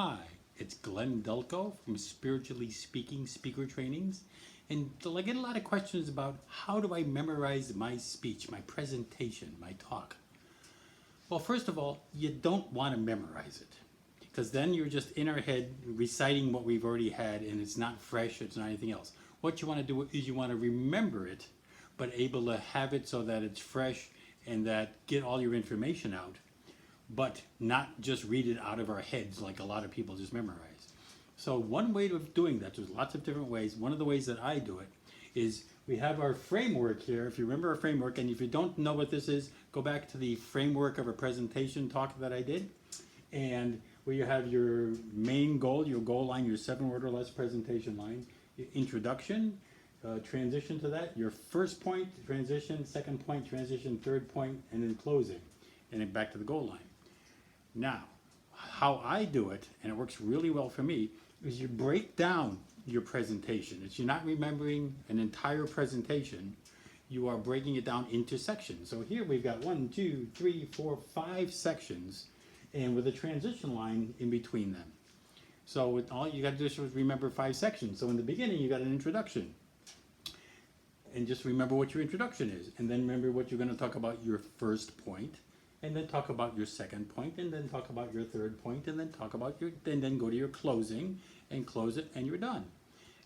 Hi, it's Glenn Delco from Spiritually Speaking Speaker Trainings. And I get a lot of questions about how do I memorize my speech, my presentation, my talk. Well, first of all, you don't want to memorize it because then you're just in our head reciting what we've already had and it's not fresh, it's not anything else. What you want to do is you want to remember it, but able to have it so that it's fresh and that get all your information out, but not just read it out of our heads like a lot of people just memorize. So one way of doing that, there's lots of different ways. One of the ways that I do it is we have our framework here. If you remember our framework, and if you don't know what this is, go back to the framework of a presentation talk that I did. And where you have your main goal, your goal line, your 7-word or less presentation line, your introduction, transition to that, your first point, transition, second point, transition, third point, and then closing, and then back to the goal line. Now, how I do it, and it works really well for me, is you break down your presentation. It's you're not remembering an entire presentation, you are breaking it down into sections. So here we've got 1, 2, 3, 4, 5 sections, and with a transition line in between them. So all you got to do is remember 5 sections. So in the beginning, you got an introduction. And just remember what your introduction is. And then remember what you're going to talk about your first point. And then talk about your second point, and then talk about your third point, and then talk about then go to your closing, and close it, and you're done.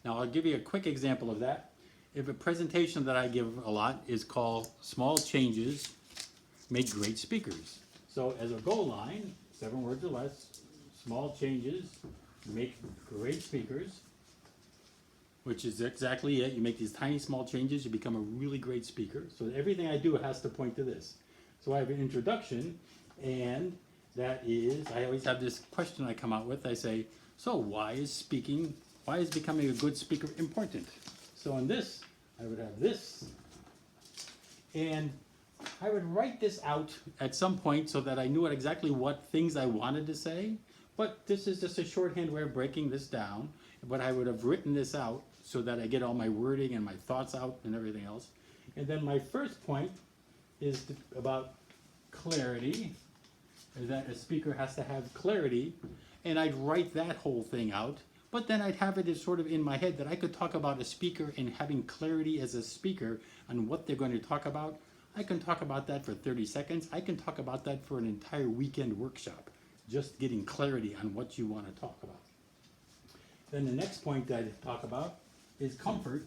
Now I'll give you a quick example of that. If a presentation that I give a lot is called Small Changes Make Great Speakers. So as a goal line, 7 words or less, small changes make great speakers, which is exactly it. You make these tiny small changes, you become a really great speaker. So everything I do has to point to this. So I have an introduction, and that is, I always have this question I come out with. I say, so why is becoming a good speaker important? So in this, I would have this, and I would write this out at some point so that I knew exactly what things I wanted to say, but this is just a shorthand way of breaking this down, but I would have written this out so that I get all my wording and my thoughts out and everything else. And then my first point is about clarity, is that a speaker has to have clarity, and I'd write that whole thing out, but then I'd have it as sort of in my head that I could talk about a speaker and having clarity as a speaker on what they're going to talk about. I can talk about that for 30 seconds. I can talk about that for an entire weekend workshop, just getting clarity on what you want to talk about. Then the next point that I talk about is comfort.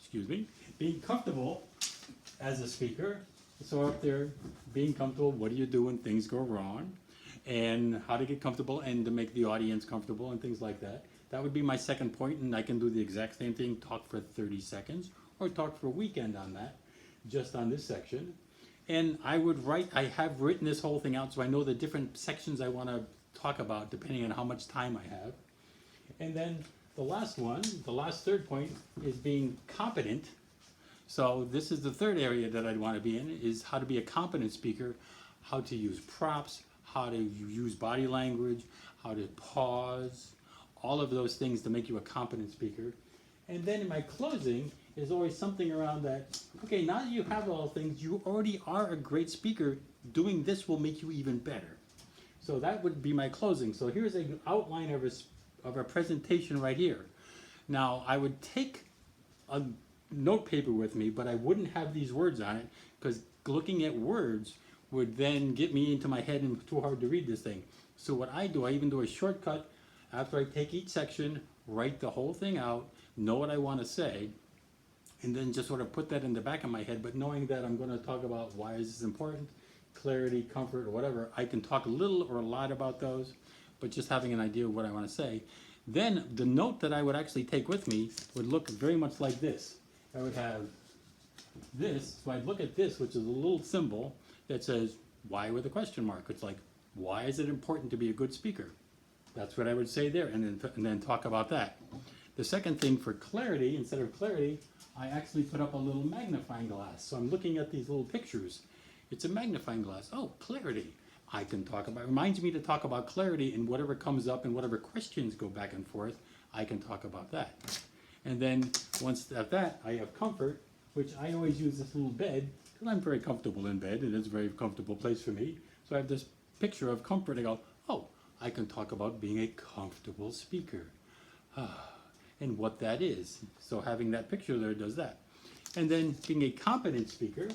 Excuse me. Being comfortable as a speaker. So up there, being comfortable, what do you do when things go wrong, and how to get comfortable and to make the audience comfortable and things like that. That would be my second point, and I can do the exact same thing, talk for 30 seconds or talk for a weekend on that, just on this section. And I have written this whole thing out so I know the different sections I want to talk about depending on how much time I have. And then the last one, the last third point, is being competent. So this is the third area that I'd want to be in, is how to be a competent speaker, how to use props, how to use body language, how to pause, all of those things to make you a competent speaker. And then in my closing is always something around that, okay, now that you have all things, you already are a great speaker. Doing this will make you even better. So that would be my closing. So here's an outline of a presentation right here. Now I would take a note paper with me, but I wouldn't have these words on it because looking at words would then get me into my head and too hard to read this thing. So what I do, I even do a shortcut after I take each section, write the whole thing out, know what I want to say, and then just sort of put that in the back of my head, but knowing that I'm going to talk about why is this important, clarity, comfort, or whatever. I can talk a little or a lot about those, but just having an idea of what I want to say. Then the note that I would actually take with me would look very much like this. I would have this, so I'd look at this, which is a little symbol that says, why with a question mark? It's like, why is it important to be a good speaker? That's what I would say there, and then talk about that. The second thing for clarity, instead of clarity, I actually put up a little magnifying glass. So I'm looking at these little pictures. It's a magnifying glass. Oh, clarity. I can talk about, it reminds me to talk about clarity, and whatever comes up and whatever questions go back and forth, I can talk about that. And then once at that, I have comfort, which I always use this little bed, because I'm very comfortable in bed, and it's a very comfortable place for me. So I have this picture of comfort. I go, oh, I can talk about being a comfortable speaker and what that is. So having that picture there does that. And then being a competent speaker,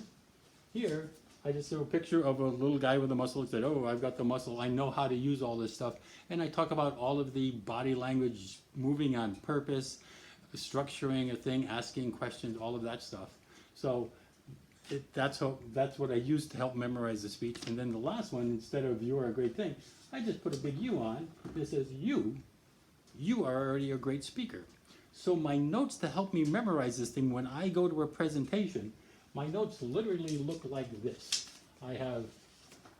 here I just have a picture of a little guy with a muscle that said, oh, I've got the muscle, I know how to use all this stuff. And I talk about all of the body language, moving on purpose, structuring a thing, asking questions, all of that stuff. So that's what I use to help memorize the speech. And then the last one, instead of you are a great thing, I just put a big U on. It says you are already a great speaker. So my notes to help me memorize this thing when I go to a presentation, my notes literally look like this. I have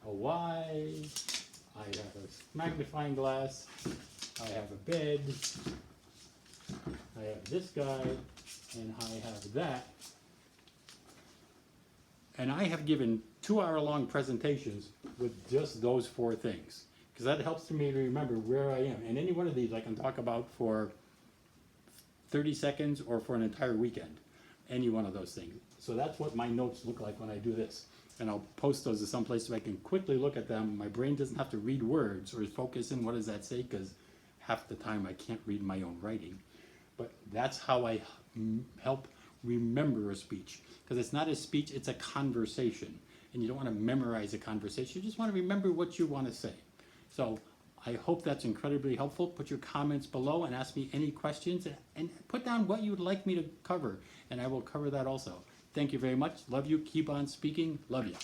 a Y, I have a magnifying glass, I have a bed, I have this guy, and I have that. And I have given 2-hour-long presentations with just those 4 things, because that helps me to remember where I am. And any one of these I can talk about for 30 seconds or for an entire weekend, any one of those things. So that's what my notes look like when I do this. And I'll post those to some place so I can quickly look at them. My brain doesn't have to read words or focus in what does that say, because half the time I can't read my own writing. But that's how I help remember a speech, because it's not a speech, it's a conversation. And you don't want to memorize a conversation, you just want to remember what you want to say. So I hope that's incredibly helpful. put your comments below and ask me any questions, and put down what you would like me to cover, and I will cover that also. Thank you very much. Love you. Keep on speaking. Love you.